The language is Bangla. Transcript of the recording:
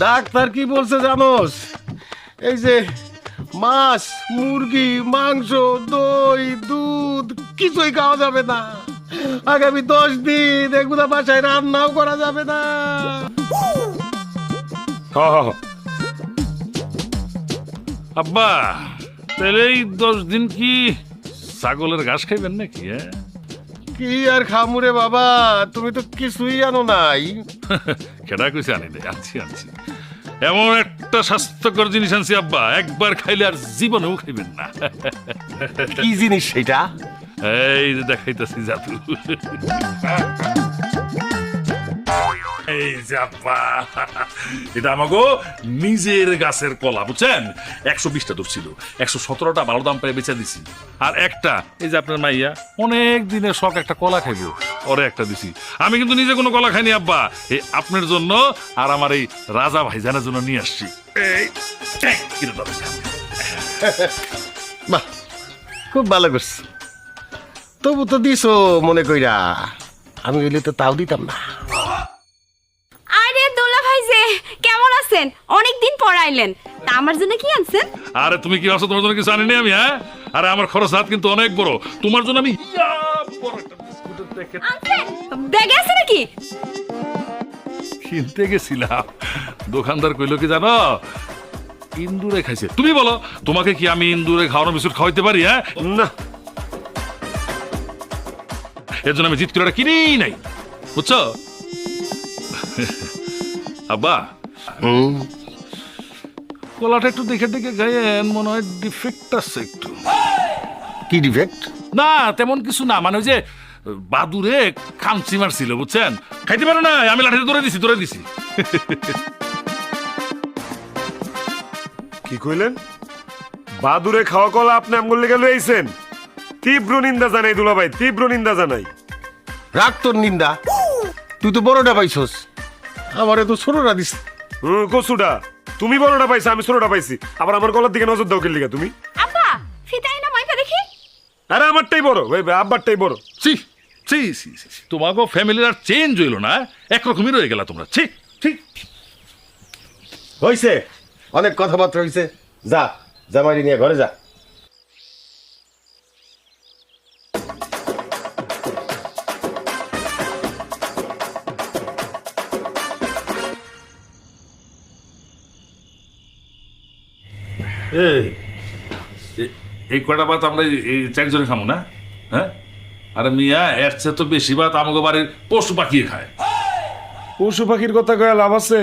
ডাক্তার কি বলছে জানোস? এই যে মাছ, মুরগি, মাংস, দই, দুধ কিছুই খাওয়া যাবে না। আগামী 10 দিন এগুলা বাসায় রান্নাও করা যাবে না। আব্বা, তাহলে এই 10 দিন কি ছাগলের ঘাস খাইবেন নাকি? কি আর খামুরে বাবা, তুমি তো কিছুই জানো নাই। কেডা কইছে আনি দে, আনছি আনছি। এমন একটা স্বাস্থ্যকর জিনিস আনছি আব্বা, একবার খাইলে আর জীবনেও খাইবেন না। কি জিনিস সেটা? এই যে দেখাইতেছি জাদু। এই যে আব্বা, এটা আমাগো নিজের গাছের কলা, বুঝছেন? 120টা ধরছিল, 117টা ভালো দাম পেয়ে বেচা দিছি। আর একটা এই যে আপনার মাইয়া অনেক দিনের শখ একটা কলা খাইব, ওরে একটা দিছি। আমি কিন্তু নিজে কোনো কলা খাইনি আব্বা, এই আপনার জন্য আর আমার এই রাজা ভাইজানের জন্য নিয়ে আসছি। এই কিরে দাদা, বাহ, খুব ভালো করছ। তবু তো দিছো মনে কইরা, আমি হইলে তো তাও দিতাম না। আরে দোলা ভাই যে কেমন আছেন? অনেকদিন পর আইলেন, তা আমার জন্য কি আনছেন? আরে তুমি কি আছো? তোমার জন্য কিছু আনিনি আমি, হ্যাঁ? আরে আমার খরচ হাত কিন্তু অনেক বড়, তোমার জন্য আমি বড় একটা বিস্কুটের প্যাকেট আনছেন? ব্যাগে আছে নাকি? কিনতে গেছিলাম, দোকানদার কইলো কি জানো, ইন্দুরে খাইছে। তুমি বলো, তোমাকে কি আমি ইন্দুরে খাওয়ানো বিস্কুট খাওয়াইতে পারি? হ্যাঁ না, এর জন্য আমি জিত করে কিনি নাই, বুঝছো আব্বা? কলাটা একটু দেখে দেখে গায়েন, মনে হয় ডিফেক্ট আছে একটু। কি ডিফেক্ট? না তেমন কিছু না, মানে ওই যে বাদুরে কামচি মারছিল, বুঝছেন? খাইতে পারো না, আমি লাঠিতে ধরে দিছি। কি কইলেন? বাদুরে খাওয়া কলা আপনি আমগুল লেগে লইছেন? তীব্র নিন্দা জানাই দুলাভাই, তীব্র নিন্দা জানাই। রাগ তোর নিন্দা, তুই তো বড়টা পাইছস, আমারে তো ছোটটা দিস। কচুটা তুমি বড়টা পাইছো, আমি ছোটটা পাইছি। আবার আমার গলার দিকে নজর দাও কেলিগা তুমি? আব্বা ফিতাই না মাইপা দেখি। আরে আমারটাই বড়, ওই আব্বারটাই বড়। ছি ছি ছি ছি, তোমাকে ফ্যামিলির আর চেঞ্জ হইলো না, একরকমই রয়ে গেলা তোমরা। ছি ছি। হইছে, অনেক কথাবার্তা হইছে, যা জামাইরে নিয়ে ঘরে যা। এই কয়টা ভাত আমরা এই 4 জনে খামো না? হ্যাঁ, আরে মিয়া, এর চেয়ে তো বেশি ভাত আমাকে বাড়ির পশু পাখি খায়। পশু পাখির কথা কয়ে লাভ আছে?